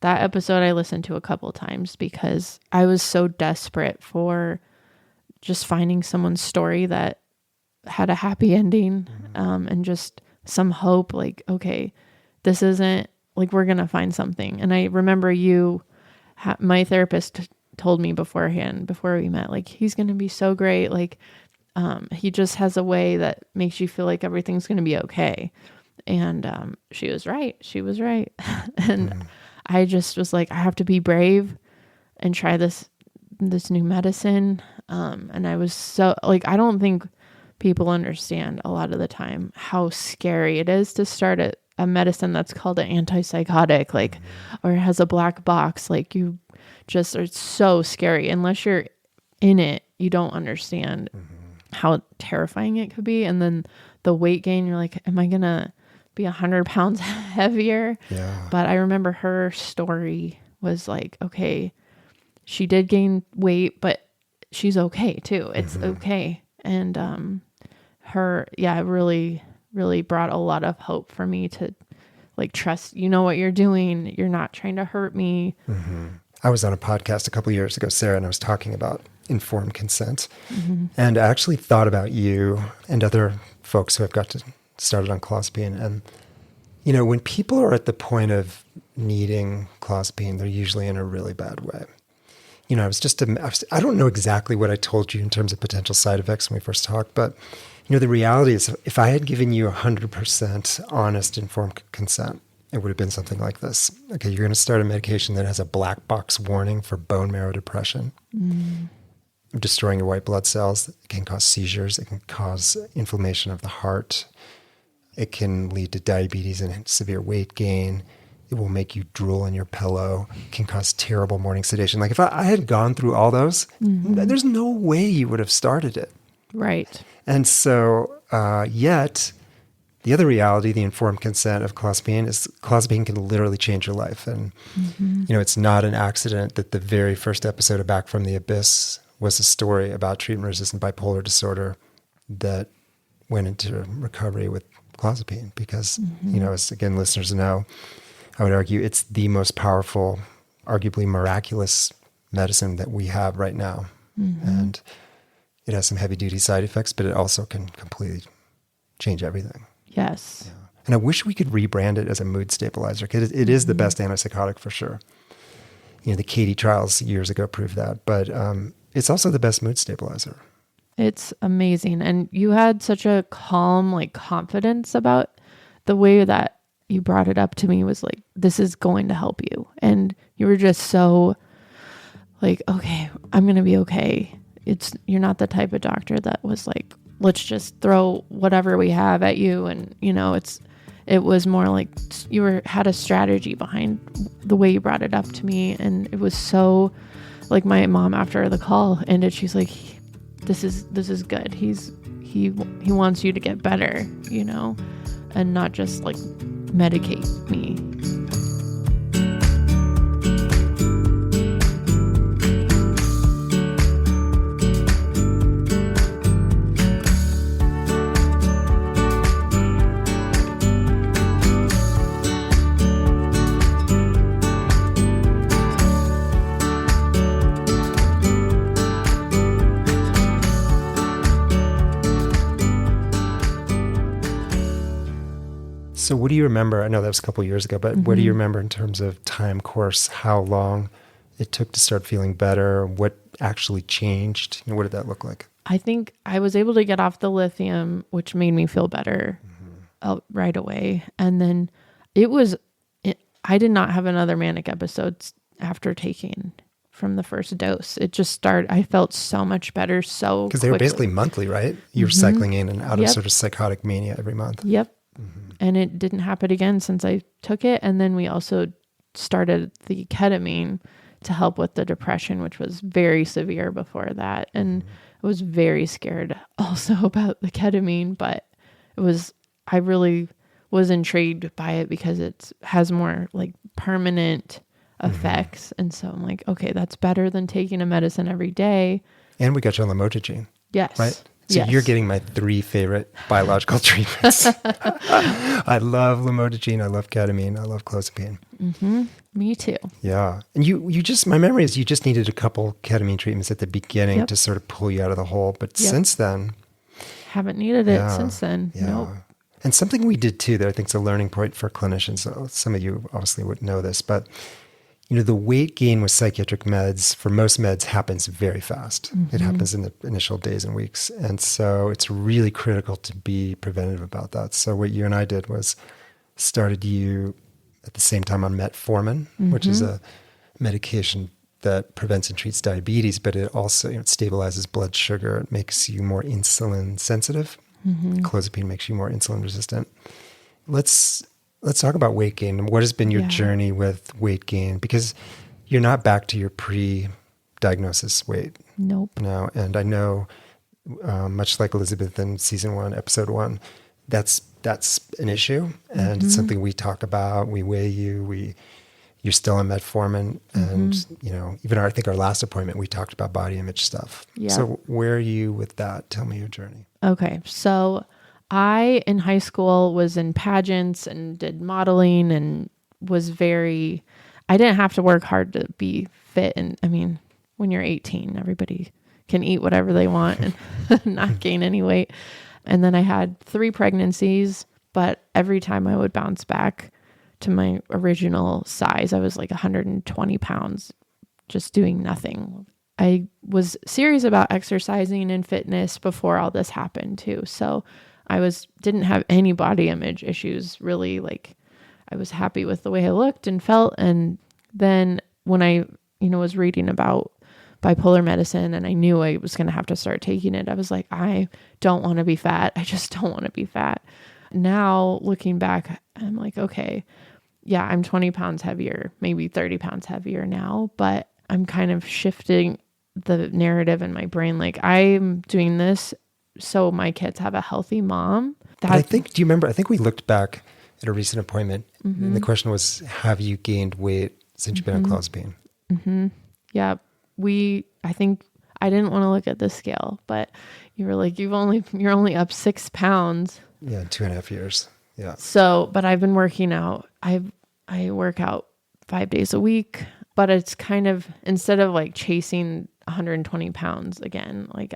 Speaker 2: That episode I listened to a couple times because I was so desperate for just finding someone's story that had a happy ending, and just some hope. Like, okay, this isn't like, we're going to find something. And I remember my therapist told me beforehand, before we met, like, he's going to be so great. Like, he just has a way that makes you feel like everything's going to be okay. And she was right. She was right. And I just was like, I have to be brave and try this new medicine. And I was so like, I don't think people understand a lot of the time how scary it is to start a medicine that's called an antipsychotic, like, or it has a black box. Like, you just are so scary. Unless you're in it, you don't understand how terrifying it could be. And then the weight gain, you're like, am I going to be 100 pounds heavier?
Speaker 1: Yeah.
Speaker 2: But I remember her story was like, okay, she did gain weight, but she's okay too. It's okay. And it really, really brought a lot of hope for me to like trust, you know what you're doing. You're not trying to hurt me.
Speaker 1: I was on a podcast a couple of years ago, Sarah, and I was talking about informed consent. And I actually thought about you and other folks who have started on clozapine. And, you know, when people are at the point of needing clozapine, they're usually in a really bad way. You know, I don't know exactly what I told you in terms of potential side effects when we first talked, but, you know, the reality is if I had given you 100% honest informed consent, it would have been something like this. Okay, you're going to start a medication that has a black box warning for bone marrow depression, destroying your white blood cells. It can cause seizures. It can cause inflammation of the heart. It can lead to diabetes and severe weight gain. It will make you drool in your pillow. It can cause terrible morning sedation. Like if I had gone through all those, there's no way you would have started it.
Speaker 2: Right.
Speaker 1: And so, yet, the other reality, the informed consent of clozapine, is clozapine can literally change your life. And, you know, it's not an accident that the very first episode of Back from the Abyss was a story about treatment-resistant bipolar disorder that went into recovery with clozapine. Because, you know, as again, listeners know, I would argue it's the most powerful, arguably miraculous medicine that we have right now. And it has some heavy-duty side effects, but it also can completely change everything.
Speaker 2: Yes.
Speaker 1: Yeah. And I wish we could rebrand it as a mood stabilizer, because it is the best antipsychotic for sure. You know, the Katie trials years ago proved that, but it's also the best mood stabilizer.
Speaker 2: It's amazing. And you had such a calm, like, confidence about the way that you brought it up to me was like, this is going to help you. And you were just so like, okay, I'm going to be okay. You're not the type of doctor that was like, let's just throw whatever we have at you. And, you know, it was more like you had a strategy behind the way you brought it up to me. And it was so like my mom after the call ended, she's like, this is good. He wants you to get better, you know, and not just like medicate me.
Speaker 1: So what do you remember? I know that was a couple of years ago, but what do you remember in terms of time course, how long it took to start feeling better? What actually changed? You know, what did that look like?
Speaker 2: I think I was able to get off the lithium, which made me feel better right away. And then I did not have another manic episode after taking from the first dose. It just started, I felt so much better so
Speaker 1: because they were basically monthly, right? You were cycling in and out of sort of psychotic mania every month.
Speaker 2: Yep. And it didn't happen again since I took it. And then we also started the ketamine to help with the depression, which was very severe before that. And I was very scared also about the ketamine, but I really was intrigued by it because it has more like permanent effects. And so I'm like, okay, that's better than taking a medicine every day.
Speaker 1: And we got you on lamotrigine.
Speaker 2: Yes.
Speaker 1: Right? So you're getting my 3 favorite biological treatments. I love lamotrigine. I love ketamine. I love clozapine.
Speaker 2: Me too.
Speaker 1: Yeah. And you just, my memory is you just needed a couple ketamine treatments at the beginning to sort of pull you out of the hole. But since then.
Speaker 2: Haven't needed it since then.
Speaker 1: Yeah.
Speaker 2: Nope.
Speaker 1: And something we did too that I think is a learning point for clinicians, so some of you obviously would know this, but the weight gain with psychiatric meds, for most meds, happens very fast. It happens in the initial days and weeks. And so it's really critical to be preventive about that. So what you and I did was started you at the same time on metformin, which is a medication that prevents and treats diabetes, but it also it stabilizes blood sugar. It makes you more insulin sensitive. Clozapine makes you more insulin resistant. Let's talk about weight gain. What has been your journey with weight gain? Because you're not back to your pre-diagnosis weight.
Speaker 2: Nope.
Speaker 1: No, and I know, much like Elizabeth in season 1, episode 1, that's an issue, and it's something we talk about. We weigh you. You're still on metformin, and even I think our last appointment we talked about body image stuff.
Speaker 2: Yeah.
Speaker 1: So where are you with that? Tell me your journey.
Speaker 2: Okay, so I in high school was in pageants and did modeling and was I didn't have to work hard to be fit. And I mean, when you're 18, everybody can eat whatever they want and not gain any weight. And then I had 3 pregnancies, but every time I would bounce back to my original size, I was like 120 pounds just doing nothing. I was serious about exercising and fitness before all this happened too. So I didn't have any body image issues really. Like I was happy with the way I looked and felt. And then when I, was reading about bipolar medicine and I knew I was going to have to start taking it, I was like, I don't want to be fat. I just don't want to be fat. Now looking back, I'm like, okay, yeah, I'm 20 pounds heavier, maybe 30 pounds heavier now, but I'm kind of shifting the narrative in my brain. Like I'm doing this so my kids have a healthy mom.
Speaker 1: But I think, do you remember, I think we looked back at a recent appointment and the question was, have you gained weight since you've been on clozapine?
Speaker 2: Yeah. I think I didn't want to look at the scale, but you were like, you're only up 6 pounds.
Speaker 1: Yeah. 2.5 years. Yeah.
Speaker 2: So, but I've been working out. I work out 5 days a week, but it's kind of, instead of like chasing 120 pounds again, like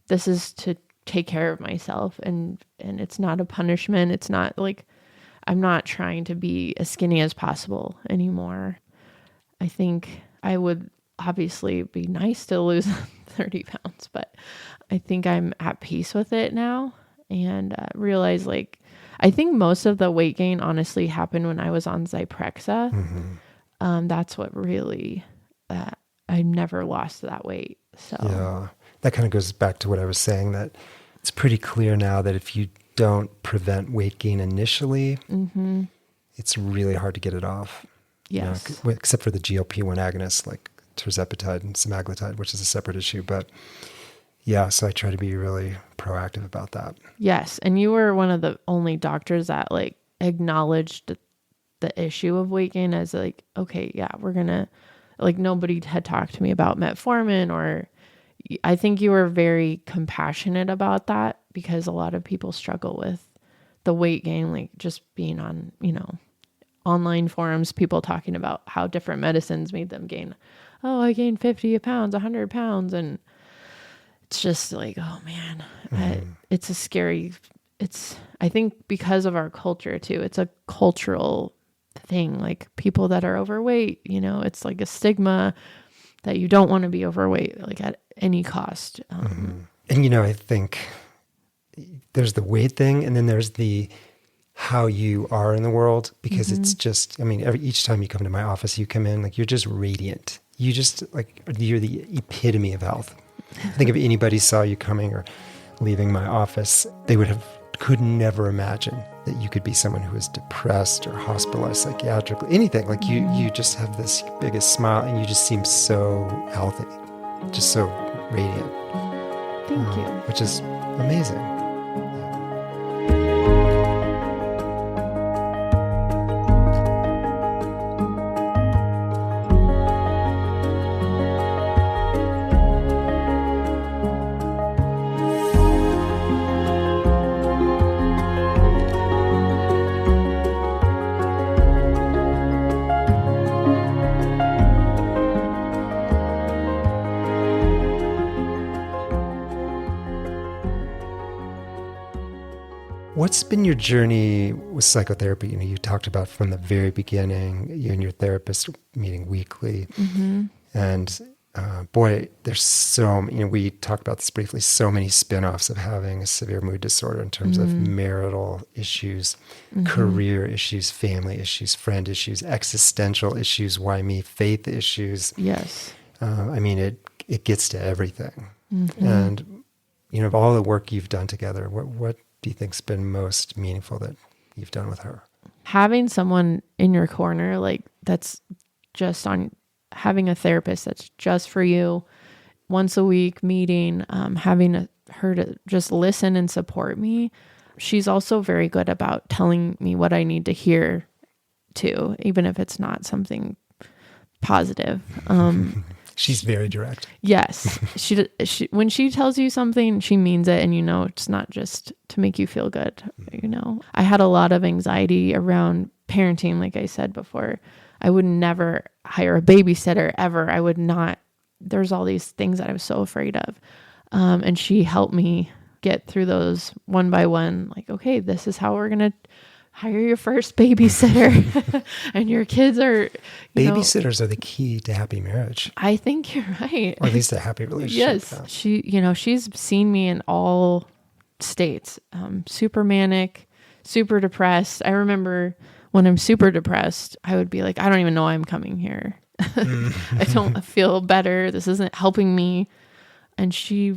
Speaker 2: this is to take care of myself and it's not a punishment. It's not like, I'm not trying to be as skinny as possible anymore. I think I would obviously be nice to lose 30 pounds, but I think I'm at peace with it now and realize like, I think most of the weight gain honestly happened when I was on Zyprexa. That's what really, I never lost that weight. So
Speaker 1: yeah, that kind of goes back to what I was saying, that it's pretty clear now that if you don't prevent weight gain initially, it's really hard to get it off.
Speaker 2: Yes.
Speaker 1: Except for the GLP-1 agonists like tirzepatide and semaglutide, which is a separate issue. But yeah, so I try to be really proactive about that.
Speaker 2: Yes. And you were one of the only doctors that like acknowledged the issue of weight gain as like, okay, yeah, we're going to, like nobody had talked to me about metformin, or I think you were very compassionate about that because a lot of people struggle with the weight gain, like just being on, online forums, people talking about how different medicines made them gain. Oh, I gained 50 pounds, 100 pounds. And it's just like, oh man, it's a scary, I think because of our culture too, it's a cultural thing. Like people that are overweight, it's like a stigma that you don't want to be overweight, like at any cost.
Speaker 1: And, I think there's the weight thing, and then there's the how you are in the world, because it's just, each time you come to my office, you come in, like, you're just radiant. You just, like, you're the epitome of health. I think if anybody saw you coming or leaving my office, they could never imagine that you could be someone who is depressed or hospitalized psychiatrically, anything. Like you just have this biggest smile and you just seem so healthy, just so radiant.
Speaker 2: Thank you.
Speaker 1: Which is amazing. What's been your journey with psychotherapy? You talked about from the very beginning, you and your therapist meeting weekly. And boy, there's we talked about this briefly, so many spin-offs of having a severe mood disorder in terms of marital issues, career issues, family issues, friend issues, existential issues, why me, faith issues.
Speaker 2: Yes.
Speaker 1: It gets to everything. And, of all the work you've done together, what do you think's been most meaningful that you've done with her?
Speaker 2: Having someone in your corner, like that's just on having a therapist that's just for you, once a week meeting, having her to just listen and support me. She's also very good about telling me what I need to hear too, even if it's not something positive.
Speaker 1: She's very direct.
Speaker 2: Yes. She when she tells you something, she means it, and it's not just to make you feel good. I had a lot of anxiety around parenting, like I said before. I would never hire a babysitter ever. I would not. There's all these things that I was so afraid of. And she helped me get through those one by one. Like, okay, this is how we're going to hire your first babysitter. And your kids are...
Speaker 1: Babysitters are the key to happy marriage.
Speaker 2: I think you're right.
Speaker 1: Or at least a happy relationship.
Speaker 2: Yes. Yeah. She's seen me in all states. Super manic, super depressed. I remember when I'm super depressed, I would be like, I don't even know why I'm coming here. I don't feel better. This isn't helping me. And she's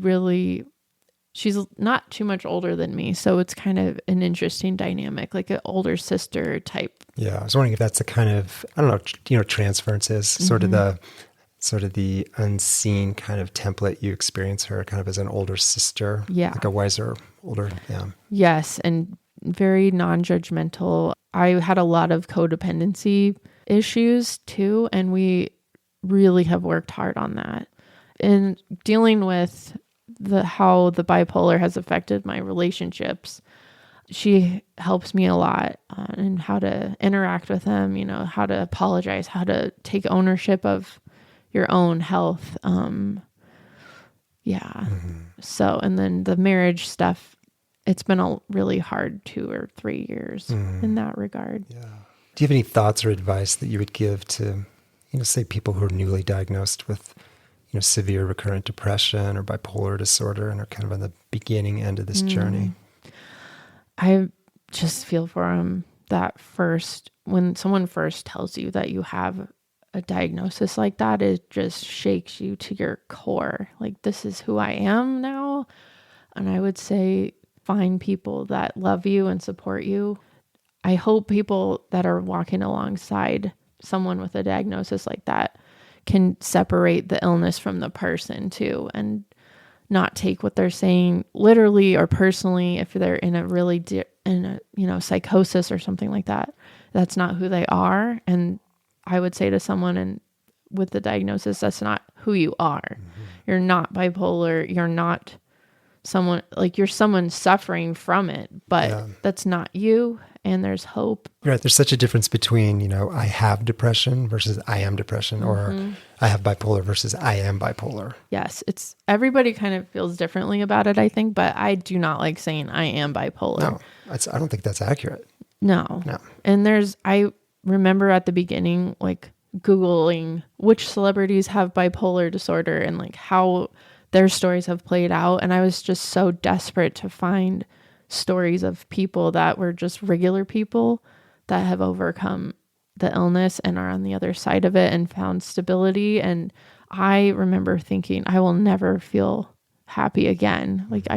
Speaker 2: not too much older than me. So it's kind of an interesting dynamic, like an older sister type.
Speaker 1: Yeah. I was wondering if that's the kind of, I don't know, transference is sort of the unseen kind of template you experience her kind of as an older sister.
Speaker 2: Yeah.
Speaker 1: Like a wiser, older, yeah.
Speaker 2: Yes. And very non-judgmental. I had a lot of codependency issues too. And we really have worked hard on that. In dealing with how the bipolar has affected my relationships, she helps me a lot in how to interact with them, how to apologize, how to take ownership of your own health. So, and then the marriage stuff, it's been a really hard 2 or 3 years in that regard.
Speaker 1: Yeah. Do you have any thoughts or advice that you would give to, say people who are newly diagnosed with severe recurrent depression or bipolar disorder and are kind of on the beginning end of this journey?
Speaker 2: I just feel for them that when someone first tells you that you have a diagnosis like that, it just shakes you to your core. Like, this is who I am now. And I would say find people that love you and support you. I hope people that are walking alongside someone with a diagnosis like that can separate the illness from the person too, and not take what they're saying literally or personally. If they're in a really psychosis or something like that, that's not who they are. And I would say to someone with the diagnosis, that's not who you are. You're not bipolar. You're not someone, like, you're someone suffering from it, but that's not you. And there's hope.
Speaker 1: Right. There's such a difference between, I have depression versus I am depression, or I have bipolar versus I am bipolar.
Speaker 2: Yes. Everybody kind of feels differently about it, I think, but I do not like saying I am bipolar.
Speaker 1: No, I don't think that's accurate.
Speaker 2: No. And I remember at the beginning, like, Googling which celebrities have bipolar disorder and like how their stories have played out. And I was just so desperate to find stories of people that were just regular people that have overcome the illness and are on the other side of it and found stability. And I remember thinking, I will never feel happy again. Like,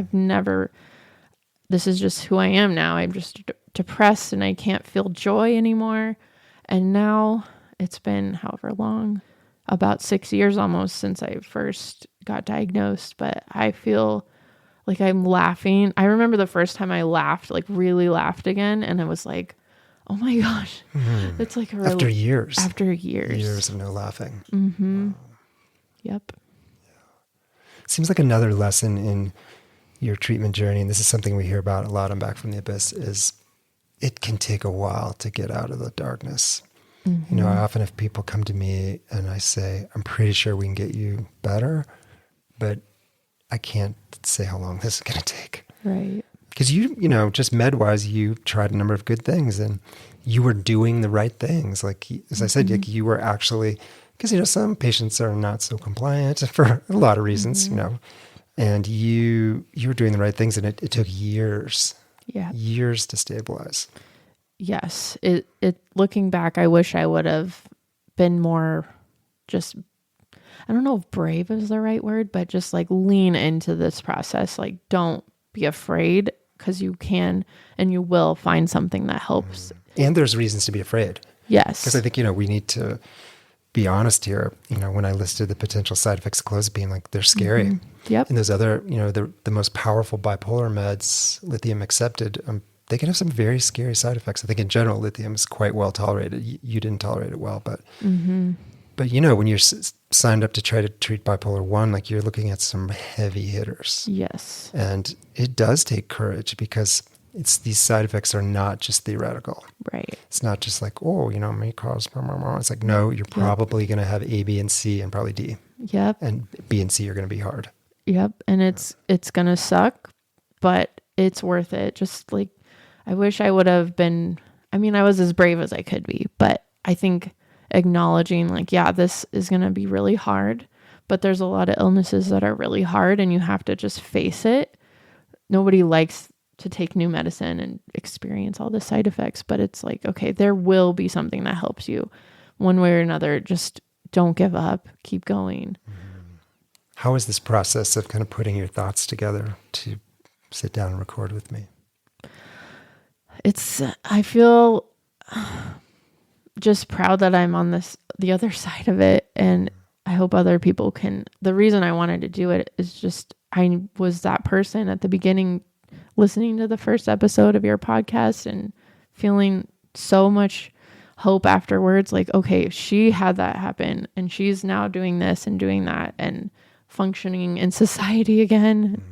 Speaker 2: this is just who I am now. I'm just depressed and I can't feel joy anymore. And now it's been however long, about 6 years almost since I first got diagnosed, but I feel like I'm laughing. I remember the first time I laughed, like really laughed again. And I was like, oh my gosh, it's like
Speaker 1: after years.
Speaker 2: After years.
Speaker 1: Years of no laughing.
Speaker 2: Mm-hmm. Wow. Yep.
Speaker 1: Seems like another lesson in your treatment journey, and this is something we hear about a lot on Back from the Abyss, is it can take a while to get out of the darkness. I often have people come to me and I say, I'm pretty sure we can get you better, but I can't say how long this is going to take.
Speaker 2: Right.
Speaker 1: Because just med-wise, you tried a number of good things and you were doing the right things. Like, as I said, like you were actually, because, some patients are not so compliant for a lot of reasons, and you were doing the right things, and it took years to stabilize.
Speaker 2: Yes. It looking back, I wish I would have been more just, I don't know if brave is the right word, but just like lean into this process. Like, don't be afraid, because you can and you will find something that helps.
Speaker 1: And there's reasons to be afraid.
Speaker 2: Yes.
Speaker 1: Because I think, we need to be honest here. When I listed the potential side effects of clozapine, like, they're scary.
Speaker 2: Yep.
Speaker 1: And those other, the most powerful bipolar meds, lithium accepted, they can have some very scary side effects. I think in general, lithium is quite well tolerated. You didn't tolerate it well, but but when you're signed up to try to treat bipolar 1, like, you're looking at some heavy hitters.
Speaker 2: Yes.
Speaker 1: And it does take courage, because these side effects are not just theoretical.
Speaker 2: Right.
Speaker 1: It's not just like, may cause blah, blah, blah. It's like, no, you're probably going to have A, B, and C, and probably D.
Speaker 2: Yep.
Speaker 1: And B and C are going to be hard.
Speaker 2: Yep. And it's going to suck, but it's worth it. Just like, I wish I would have been, I was as brave as I could be, but I think acknowledging like, this is going to be really hard, but there's a lot of illnesses that are really hard and you have to just face it. Nobody likes to take new medicine and experience all the side effects, but it's like, okay, there will be something that helps you one way or another. Just don't give up, keep going.
Speaker 1: How is this process of kind of putting your thoughts together to sit down and record with me?
Speaker 2: I feel just proud that I'm on the other side of it. And I hope other people can. The reason I wanted to do it is just, I was that person at the beginning, listening to the first episode of your podcast and feeling so much hope afterwards. Like, okay, she had that happen and she's now doing this and doing that and functioning in society again.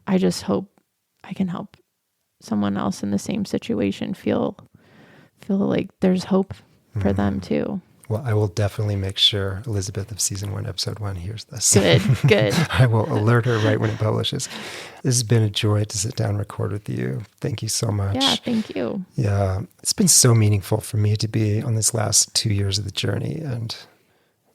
Speaker 2: I just hope I can help someone else in the same situation feel like there's hope for them too.
Speaker 1: Well, I will definitely make sure Elizabeth of season 1, episode 1 hears this.
Speaker 2: Good.
Speaker 1: I will alert her right when it publishes. This has been a joy to sit down and record with you. Thank you so much.
Speaker 2: Yeah, thank you.
Speaker 1: Yeah, it's been so meaningful for me to be on this last 2 years of the journey and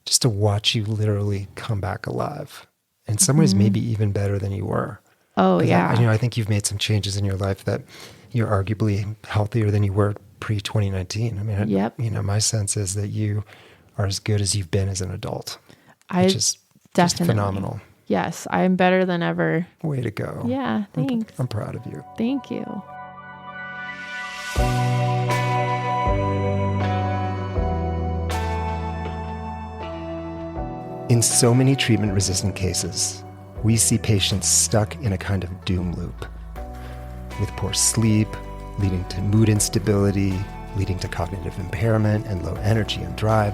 Speaker 1: just to watch you literally come back alive. In some ways, maybe even better than you were.
Speaker 2: Oh, yeah.
Speaker 1: I think you've made some changes in your life that you're arguably healthier than you were pre-2019.
Speaker 2: Yep.
Speaker 1: My sense is that you are as good as you've been as an adult, which is just phenomenal.
Speaker 2: Yes, I'm better than ever.
Speaker 1: Way to go.
Speaker 2: Yeah, thanks.
Speaker 1: I'm proud of you.
Speaker 2: Thank you.
Speaker 1: In so many treatment-resistant cases, we see patients stuck in a kind of doom loop, with poor sleep, leading to mood instability, leading to cognitive impairment and low energy and drive,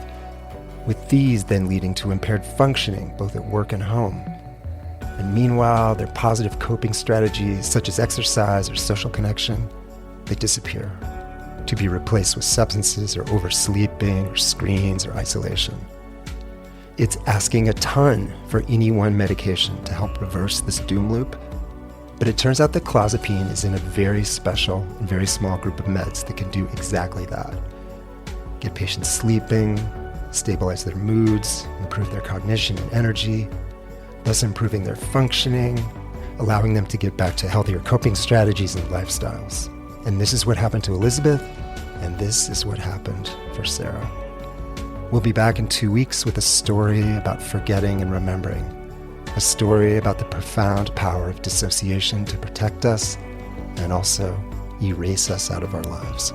Speaker 1: with these then leading to impaired functioning both at work and home. And meanwhile, their positive coping strategies, such as exercise or social connection, they disappear, to be replaced with substances or oversleeping or screens or isolation. It's asking a ton for any one medication to help reverse this doom loop. But it turns out that clozapine is in a very special and very small group of meds that can do exactly that. Get patients sleeping, stabilize their moods, improve their cognition and energy, thus improving their functioning, allowing them to get back to healthier coping strategies and lifestyles. And this is what happened to Elizabeth, and this is what happened for Sarah. We'll be back in 2 weeks with a story about forgetting and remembering, a story about the profound power of dissociation to protect us and also erase us out of our lives.